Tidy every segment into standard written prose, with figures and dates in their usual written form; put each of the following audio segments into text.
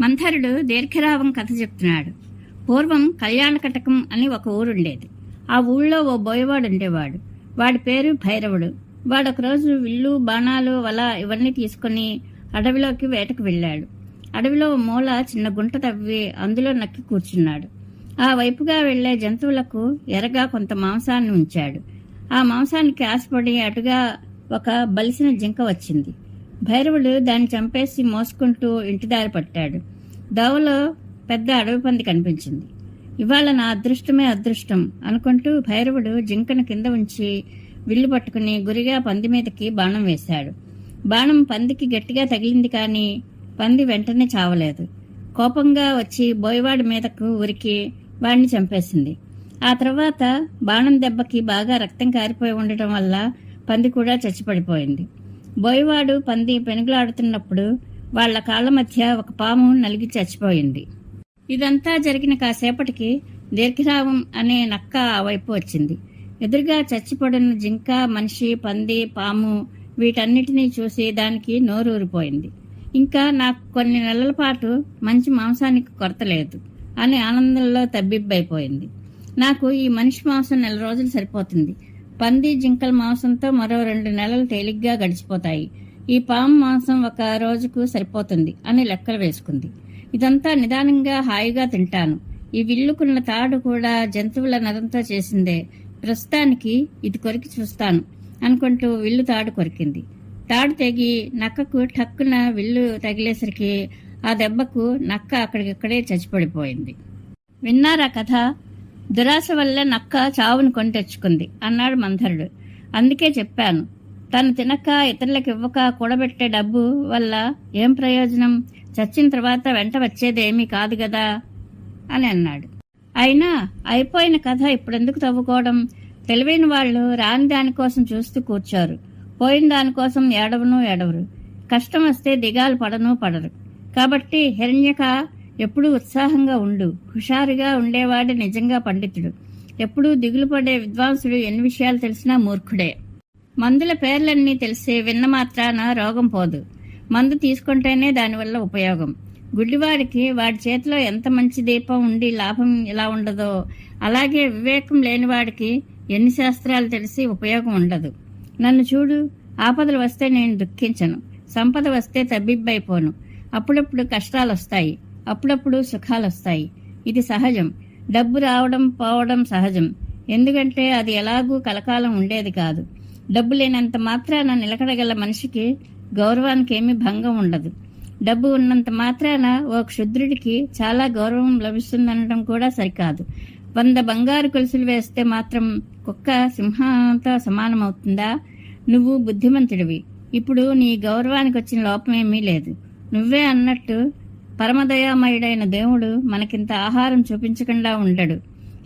మంథరుడు దీర్ఘరావం కథ చెప్తున్నాడు. పూర్వం కళ్యాణకటకం అని ఒక ఊరుండేది. ఆ ఊళ్ళో ఓ బోయవాడు ఉండేవాడు. వాడి పేరు భైరవుడు. వాడు ఒకరోజు విల్లు, బాణాలు, వల ఇవన్నీ తీసుకుని అడవిలోకి వేటకు వెళ్ళాడు. అడవిలో ఓ మూల చిన్న గుంట తవ్వి అందులో నక్కి కూర్చున్నాడు. ఆ వైపుగా వెళ్లే జంతువులకు ఎరగా కొంత మాంసాన్ని ఉంచాడు. ఆ మాంసానికి ఆశపడి అటుగా ఒక బలిసిన జింక వచ్చింది. భైరవుడు దాన్ని చంపేసి మోసుకుంటూ ఇంటిదారి పట్టాడు. దవలో పెద్ద అడవి పంది కనిపించింది. ఇవాళ నా అదృష్టమే అదృష్టం అనుకుంటూ భైరవుడు జింకను కింద ఉంచి విల్లు పట్టుకుని గురిగా పంది మీదకి బాణం వేశాడు. బాణం పందికి గట్టిగా తగిలింది, కానీ పంది వెంటనే చావలేదు. కోపంగా వచ్చి బోయవాడి మీదకు ఉరికి వాడిని చంపేసింది. ఆ తర్వాత బాణం దెబ్బకి బాగా రక్తం కారిపోయి ఉండటం వల్ల పంది కూడా చచ్చిపడిపోయింది. బోయవాడు పంది పెనుగులాడుతున్నప్పుడు వాళ్ల కాళ్ల మధ్య ఒక పాము నలిగి చచ్చిపోయింది. ఇదంతా జరిగిన కాసేపటికి దీర్ఘరావం అనే నక్క ఆ వైపు వచ్చింది. ఎదురుగా చచ్చిపడిన జింక, మనిషి, పంది, పాము వీటన్నిటినీ చూసి దానికి నోరూరిపోయింది. ఇంకా నాకు కొన్ని నెలల పాటు మంచి మాంసానికి కొరత లేదు అని ఆనందంలో తబ్బిబ్బైపోయింది. నాకు ఈ మనిషి మాంసం 4 రోజులు సరిపోతుంది. పంది, జింకల మాంసంతో మరో 2 నెలలు తేలిగ్గా గడిచిపోతాయి. ఈ పాము మాంసం 1 రోజుకు సరిపోతుంది అని లెక్కలు వేసుకుంది. ఇదంతా నిదానంగా హాయిగా తింటాను. ఈ విల్లుకున్న తాడు కూడా జంతువుల నదంతో చేసిందే. ప్రస్తుతానికి ఇది కొరికి చూస్తాను అనుకుంటూ విల్లు తాడు కొరికింది. తాడు తెగి నక్కకు ఠక్కున విల్లు తగిలేసరికి ఆ దెబ్బకు నక్క అక్కడికక్కడే చచ్చిపడిపోయింది. విన్నారా కథ? దురాశ వల్ల నక్క చావును కొని తెచ్చుకుంది అన్నాడు మంథరుడు. అందుకే చెప్పాను, తను తినక ఇతరులకు ఇవ్వక కూడబెట్టే డబ్బు వల్ల ఏం ప్రయోజనం? చచ్చిన తర్వాత వెంట వచ్చేదేమీ కాదు గదా అని అన్నాడు. అయినా అయిపోయిన కథ ఇప్పుడెందుకు తవ్వుకోవడం? తెలివైన వాళ్ళు రాని దానికోసం చూస్తూ కూర్చోరు, పోయిన దానికోసం ఏడవరు. కష్టం వస్తే దిగాలు పడరు. కాబట్టి హిరణ్యక ఎప్పుడూ ఉత్సాహంగా ఉండు. హుషారుగా ఉండేవాడే నిజంగా పండితుడు. ఎప్పుడూ దిగులు పడే విద్వాంసుడు ఎన్ని విషయాలు తెలిసినా మూర్ఖుడే. మందుల పేర్లన్నీ తెలిసి విన్న మాత్రాన రోగం పోదు. మందు తీసుకుంటేనే దానివల్ల ఉపయోగం. గుడ్డివాడికి వాడి చేతిలో ఎంత మంచి దీపం ఉండి లాభం ఎలా ఉండదో, అలాగే వివేకం లేనివాడికి ఎన్ని శాస్త్రాలు తెలిసి ఉపయోగం ఉండదు. నన్ను చూడు, ఆపదలు వస్తే నేను దుఃఖించను, సంపద వస్తే తబ్బిబ్బైపోను. అప్పుడప్పుడు కష్టాలొస్తాయి, అప్పుడప్పుడు సుఖాలొస్తాయి. ఇది సహజం. డబ్బు రావడం పోవడం సహజం. ఎందుకంటే అది ఎలాగూ కలకాలం ఉండేది కాదు. డబ్బు లేనంత మాత్రాన నిలకడగల మనిషికి గౌరవానికి ఏమీ భంగం ఉండదు. డబ్బు ఉన్నంత మాత్రాన ఓ క్షుద్రుడికి చాలా గౌరవం లభిస్తుందనడం కూడా సరికాదు. 100 బంగారు కొలుసులు వేస్తే మాత్రం కుక్క సింహంతో సమానమవుతుందా? నువ్వు బుద్ధిమంతుడివి. ఇప్పుడు నీ గౌరవానికి వచ్చిన లోపమేమీ లేదు. నువ్వే అన్నట్టు పరమదయామయుడైన దేవుడు మనకింత ఆహారం చూపించకుండా ఉండడు.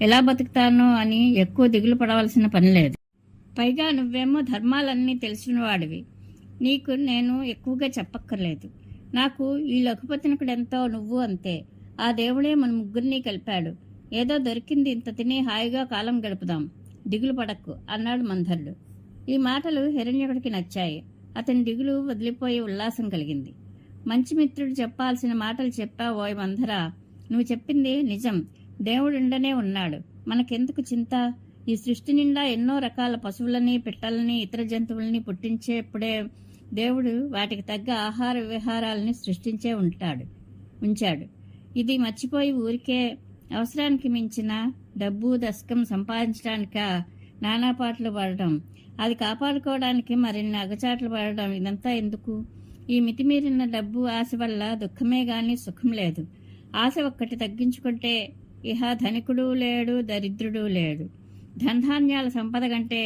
ఎలా బతుకుతానో అని ఎక్కువ దిగులు పడవలసిన పని లేదు. పైగా నువ్వేమో ధర్మాలన్నీ తెలిసినవాడివి. నీకు నేను ఎక్కువగా చెప్పక్కర్లేదు. నాకు ఈ లఘుపతినకుడెంతో నువ్వు అంతే. ఆ దేవుడే మన ముగ్గురినీ కలిపాడు. ఏదో దొరికింది ఇంత తిని హాయిగా కాలం గడుపుదాం, దిగులు పడక్కు అన్నాడు మంథరుడు. ఈ మాటలు హిరణ్యకుడికి నచ్చాయి. అతని దిగులు వదిలిపోయి ఉల్లాసం కలిగింది. మంచి మిత్రుడు చెప్పాల్సిన మాటలు చెప్పావోయ్ మంథరా. నువ్వు చెప్పింది నిజం. దేవుడుండనే ఉన్నాడు. మనకెందుకు చింత? ఈ సృష్టి నిండా ఎన్నో రకాల పశువులని, పిట్టలని, ఇతర జంతువులని పుట్టించేప్పుడే దేవుడు వాటికి తగ్గ ఆహార విహారాలని సృష్టించే ఉంచాడు. ఇది మర్చిపోయి ఊరికే అవసరానికి మించిన డబ్బు, దశకం సంపాదించడానిక నానాపాట్లు పడడం, అది కాపాడుకోవడానికి మరిన్ని అగచాట్లు పడడం, ఇదంతా ఎందుకు? ఈ మితిమీరిన డబ్బు ఆశ వల్ల దుఃఖమే గాని సుఖం లేదు. ఆశ ఒక్కటి తగ్గించుకుంటే ఇహ ధనికుడు లేడు, దరిద్రుడు లేడు. ధనధాన్యాల సంపద కంటే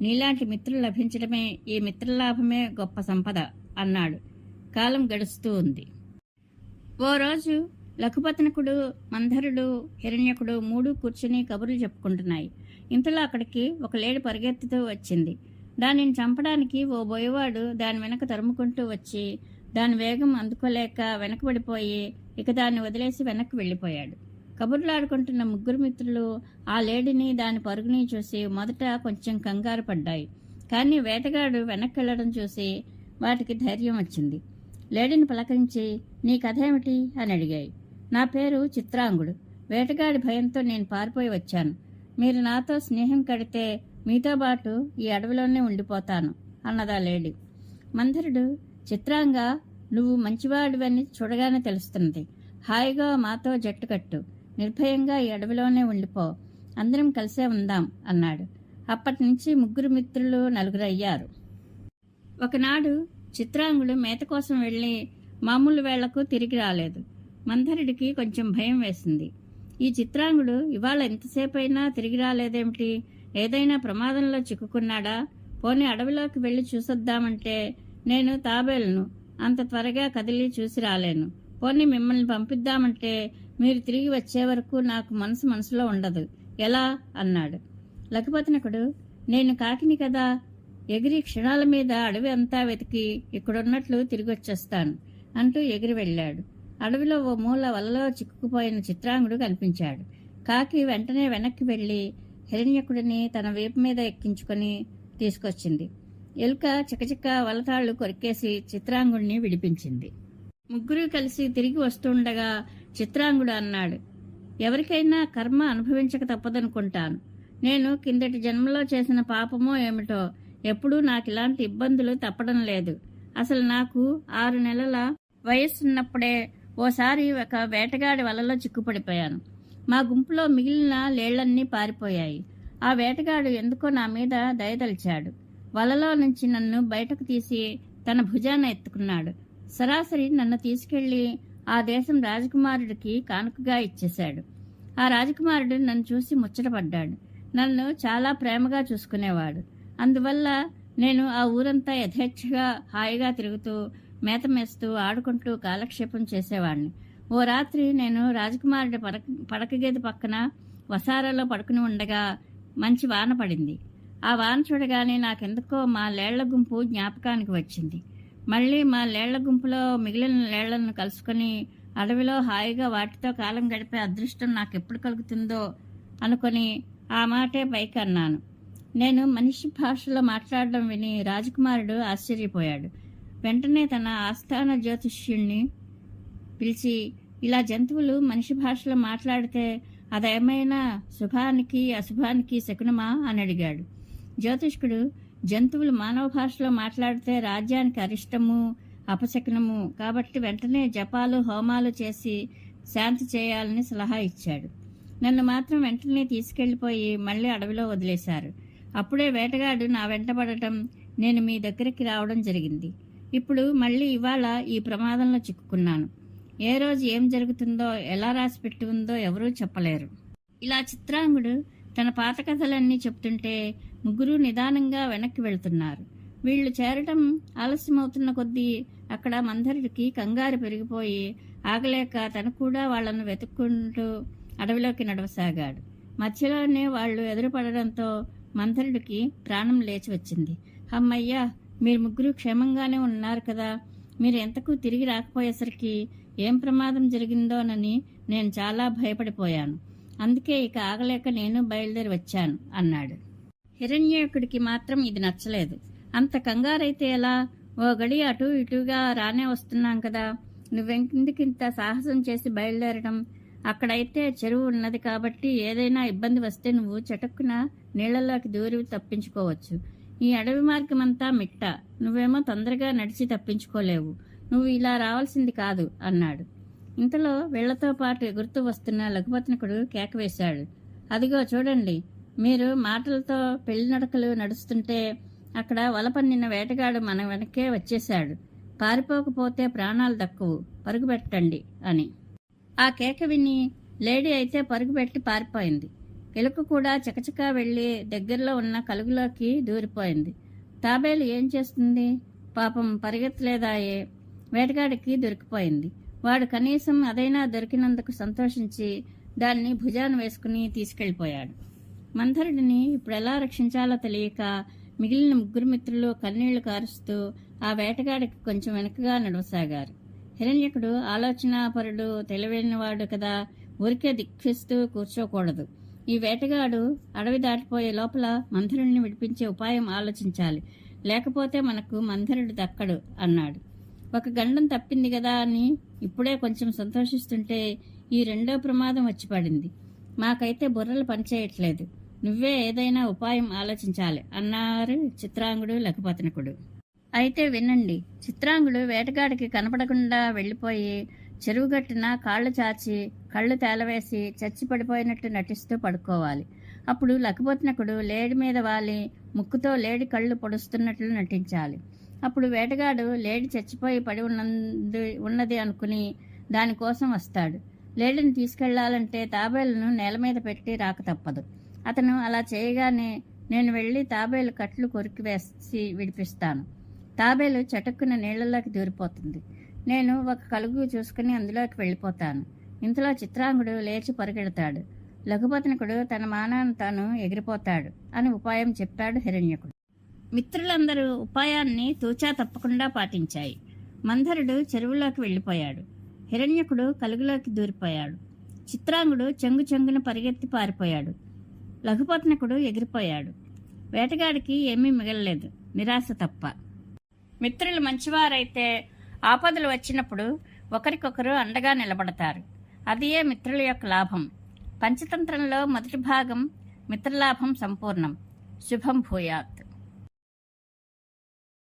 నీలాంటి మిత్రులు లభించడమే, ఈ మిత్రలాభమే గొప్ప సంపద అన్నాడు. కాలం గడుస్తూ ఉంది. ఓ రోజు లఘుపతనకుడు, మంథరుడు, హిరణ్యకుడు 3 కూర్చుని కబుర్లు చెప్పుకుంటున్నాయి. ఇంతలో అక్కడికి ఒక లేడి పరిగెత్తుతూ వచ్చింది. దానిని చంపడానికి ఓ బోయవాడు దాని వెనక తరుముకుంటూ వచ్చి దాని వేగం అందుకోలేక వెనకబడిపోయి ఇక దాన్ని వదిలేసి వెనక్కి వెళ్ళిపోయాడు. కబుర్లాడుకుంటున్న 3 మిత్రులు ఆ లేడిని, దాని పరుగుని చూసి మొదట కొంచెం కంగారు పడ్డాయి. కానీ వేటగాడు వెనక్కి వెళ్లడం చూసి వాటికి ధైర్యం వచ్చింది. లేడీని పలకరించి, నీ కథేమిటి అని అడిగాయి. నా పేరు చిత్రాంగుడు. వేటగాడి భయంతో నేను పారిపోయి వచ్చాను. మీరు నాతో స్నేహం కడితే మీతో పాటు ఈ అడవిలోనే ఉండిపోతాను అన్నదా లేడీ. మంథరుడు, చిత్రాంగ, నువ్వు మంచివాడివని చూడగానే తెలుస్తున్నది. హాయిగా మాతో జట్టు కట్టు. నిర్భయంగా ఈ అడవిలోనే ఉండిపో. అందరం కలిసే ఉందాం అన్నాడు. అప్పటి నుంచి ముగ్గురు మిత్రులు నలుగురు అయ్యారు. ఒకనాడు చిత్రాంగుడు మేత కోసం వెళ్ళి మామూలు వేళ్లకు తిరిగి రాలేదు. మంథరుడికి కొంచెం భయం వేసింది. ఈ చిత్రాంగుడు ఇవాళ ఎంతసేపు అయినా తిరిగి రాలేదేమిటి? ఏదైనా ప్రమాదంలో చిక్కుకున్నాడా? పోనీ అడవిలోకి వెళ్ళి చూసొద్దామంటే నేను తాబేలును, అంత త్వరగా కదిలి చూసి రాలేను. పోనీ మిమ్మల్ని పంపిద్దామంటే మీరు తిరిగి వచ్చే వరకు నాకు మనసులో ఉండదు. ఎలా అన్నాడు. లఖపతినకుడు, నేను కాకిని కదా, ఎగిరి క్షణాల మీద అడవి అంతా వెతికి ఇక్కడున్నట్లు తిరిగి వచ్చేస్తాను అంటూ ఎగిరి వెళ్ళాడు. అడవిలో ఓ మూల వలలో చిక్కుకుపోయిన చిత్రాంగుడు కనిపించాడు. కాకి వెంటనే వెనక్కి వెళ్లి హిరణ్యకుడిని తన వీపు మీద ఎక్కించుకొని తీసుకొచ్చింది. ఎలుక చికచిక వలతాళ్లు కొరికేసి చిత్రాంగుడిని విడిపించింది. ముగ్గురు కలిసి తిరిగి వస్తుండగా చిత్రాంగుడు అన్నాడు, ఎవరికైనా కర్మ అనుభవించక తప్పదనుకుంటాను. నేను కిందటి జన్మలో చేసిన పాపమో ఏమిటో ఎప్పుడూ నాకిలాంటి ఇబ్బందులు తప్పడం లేదు. అసలు నాకు 6 నెలల వయస్సున్నప్పుడే ఓసారి ఒక వేటగాడి వలలో చిక్కుపడిపోయాను. మా గుంపులో మిగిలిన లేళ్లన్నీ పారిపోయాయి. ఆ వేటగాడు ఎందుకో నా మీద దయదలిచాడు. వలలో నుంచి నన్ను బయటకు తీసి తన భుజాన ఎత్తుకున్నాడు. సరాసరి నన్ను తీసుకెళ్లి ఆ దేశం రాజకుమారుడికి కానుకగా ఇచ్చేశాడు. ఆ రాజకుమారుడు నన్ను చూసి ముచ్చటపడ్డాడు. నన్ను చాలా ప్రేమగా చూసుకునేవాడు. అందువల్ల నేను ఆ ఊరంతా యథేచ్ఛగా హాయిగా తిరుగుతూ మేత మేస్తూ ఆడుకుంటూ కాలక్షేపం చేసేవాడిని. ఓ రాత్రి నేను రాజకుమారుడి పడకగేది పక్కన వసారాలో పడుకుని ఉండగా మంచి వాన పడింది. ఆ వాన చూడగానే నాకెందుకో మా లేళ్ల గుంపు జ్ఞాపకానికి వచ్చింది. మళ్ళీ మా లేళ్ల గుంపులో మిగిలిన లేళ్లను కలుసుకొని అడవిలో హాయిగా వాటితో కాలం గడిపే అదృష్టం నాకెప్పుడు కలుగుతుందో అనుకొని ఆ మాటే పైకి అన్నాను. నేను మనిషి భాషలో మాట్లాడడం విని రాజకుమారుడు ఆశ్చర్యపోయాడు. వెంటనే తన ఆస్థాన జ్యోతిష్యుణ్ణి పిలిచి, ఇలా జంతువులు మనిషి భాషలో మాట్లాడితే అదేమైనా శుభానికి అశుభానికి శకునమా అని అడిగాడు. జ్యోతిష్కుడు, జంతువులు మానవ భాషలో మాట్లాడితే రాజ్యానికి అరిష్టము అపశకునము, కాబట్టి వెంటనే జపాలు హోమాలు చేసి శాంతి చేయాలని సలహా ఇచ్చాడు. నన్ను మాత్రం వెంటనే తీసుకెళ్లిపోయి మళ్ళీ అడవిలో వదిలేశారు. అప్పుడే వేటగాడు నా వెంటపడటం, నేను మీ దగ్గరికి రావడం జరిగింది. ఇప్పుడు మళ్ళీ ఇవాళ ఈ ప్రమాదంలో చిక్కుకున్నాను. ఏ రోజు ఏం జరుగుతుందో ఎలా రాసిపెట్టి ఉందో ఎవరూ చెప్పలేరు. ఇలా చిత్రాంగుడు తన పాత కథలన్నీ చెప్తుంటే ముగ్గురు నిదానంగా వెనక్కి వెళ్తున్నారు. వీళ్లు చేరటం ఆలస్యమవుతున్న కొద్దీ అక్కడ మంథరుడికి కంగారు పెరిగిపోయి ఆగలేక తను కూడా వాళ్లను వెతుక్కుంటూ అడవిలోకి నడవసాగాడు. మధ్యలోనే వాళ్లు ఎదురుపడడంతో మంథరుడికి ప్రాణం లేచి వచ్చింది. అమ్మయ్యా, మీరు ముగ్గురు క్షేమంగానే ఉన్నారు కదా. మీరు ఎంతకు తిరిగి రాకపోయేసరికి ఏం ప్రమాదం జరిగిందోనని నేను చాలా భయపడిపోయాను. అందుకే ఇక ఆగలేక నేను బయలుదేరి వచ్చాను అన్నాడు. హిరణ్యకుడికి మాత్రం ఇది నచ్చలేదు. అంత కంగారైతే ఎలా? ఓ గడి అటు ఇటుగా రానే వస్తున్నాం కదా, నువ్వెందుకింత సాహసం చేసి బయలుదేరడం? అక్కడైతే చెరువు ఉన్నది కాబట్టి ఏదైనా ఇబ్బంది వస్తే నువ్వు చటుక్కున నీళ్లలోకి దూరి తప్పించుకోవచ్చు. ఈ అడవి మార్గమంతా మిట్ట, నువ్వేమో తొందరగా నడిచి తప్పించుకోలేవు. నువ్వు ఇలా రావాల్సింది కాదు అన్నాడు. ఇంతలో వీళ్లతో పాటు ఎగురుతూ వస్తున్న లఘుపతినకుడు కేక వేశాడు. అదిగో చూడండి, మీరు మాటలతో పెళ్లి నడకలు నడుస్తుంటే అక్కడ వలపన్నిన వేటగాడు మన వెనకే వచ్చేశాడు. పారిపోకపోతే ప్రాణాలు దక్కవు, పరుగుపెట్టండి అని. ఆ కేక విని లేడీ అయితే పరుగుపెట్టి పారిపోయింది. ఎలుక కూడా చకచకా వెళ్లి దగ్గరలో ఉన్న కలుగులోకి దూరిపోయింది. తాబేలు ఏం చేస్తుంది? పాపం పరిగెత్తలేదాయే. వేటగాడికి దొరికిపోయింది. వాడు కనీసం అదైనా దొరికినందుకు సంతోషించి దాన్ని భుజాన వేసుకుని తీసుకెళ్లిపోయాడు. మంథరుడిని ఇప్పుడెలా రక్షించాలో తెలియక మిగిలిన ముగ్గురు మిత్రులు కన్నీళ్లు కారుస్తూ ఆ వేటగాడికి కొంచెం వెనకగా నడవసాగారు. హిరణ్యకుడు ఆలోచనాపరుడు, తెలివైనవాడు కదా, ఊరికే దిక్కిస్తూ కూర్చోకూడదు. ఈ వేటగాడు అడవి దాటిపోయే లోపల మంథరుడిని విడిపించే ఉపాయం ఆలోచించాలి, లేకపోతే మనకు మంథరుడు దక్కడు అన్నాడు. ఒక గండం తప్పింది కదా అని ఇప్పుడే కొంచెం సంతోషిస్తుంటే ఈ రెండో ప్రమాదం వచ్చి పడింది. మాకైతే బుర్రలు పనిచేయట్లేదు. నువ్వే ఏదైనా ఉపాయం ఆలోచించాలి అన్నారు చిత్రాంగుడు లఘుపతనకుడు. అయితే వినండి. చిత్రాంగుడు వేటగాడికి కనపడకుండా వెళ్ళిపోయి చెరువుగట్టున కాళ్ళు చాచి కళ్ళు తేలవేసి చచ్చి పడిపోయినట్టు నటిస్తూ పడుకోవాలి. అప్పుడు లఘుపతనకుడు లేడి మీద వాలి ముక్కుతో లేడి కళ్ళు పొడుస్తున్నట్లు నటించాలి. అప్పుడు వేటగాడు లేడి చచ్చిపోయి పడి ఉన్నది అనుకుని దానికోసం వస్తాడు. లేడిని తీసుకెళ్లాలంటే తాబేలును నేల మీద పెట్టి రాక తప్పదు. అతను అలా చేయగానే నేను వెళ్ళి తాబేలు కట్లు కొరికి వేసి విడిపిస్తాను. తాబేలు చటుక్కున నీళ్లలోకి దూరిపోతుంది. నేను ఒక కలుగు చూసుకుని అందులోకి వెళ్ళిపోతాను. ఇంతలో చిత్రాంగుడు లేచి పరిగెడతాడు. లఘుపతనకుడు తన మానాన్ని తాను ఎగిరిపోతాడు అని ఉపాయం చెప్పాడు హిరణ్యకుడు. మిత్రులందరూ ఉపాయాన్ని తూచా తప్పకుండా పాటించాయి. మంధరుడు చెరువులోకి వెళ్ళిపోయాడు. హిరణ్యకుడు కలుగులోకి దూరిపోయాడు. చిత్రాంగుడు చెంగు చెంగున పరిగెత్తి పారిపోయాడు. లఘుపతనకుడు ఎగిరిపోయాడు. వేటగాడికి ఏమీ మిగలలేదు, నిరాశ తప్ప. మిత్రులు మంచివారైతే ఆపదలు వచ్చినప్పుడు ఒకరికొకరు అండగా నిలబడతారు. అదియే మిత్రుల యొక్క లాభం. పంచతంత్రంలో మొదటి భాగం మిత్రలాభం సంపూర్ణం. శుభం భూయాత్.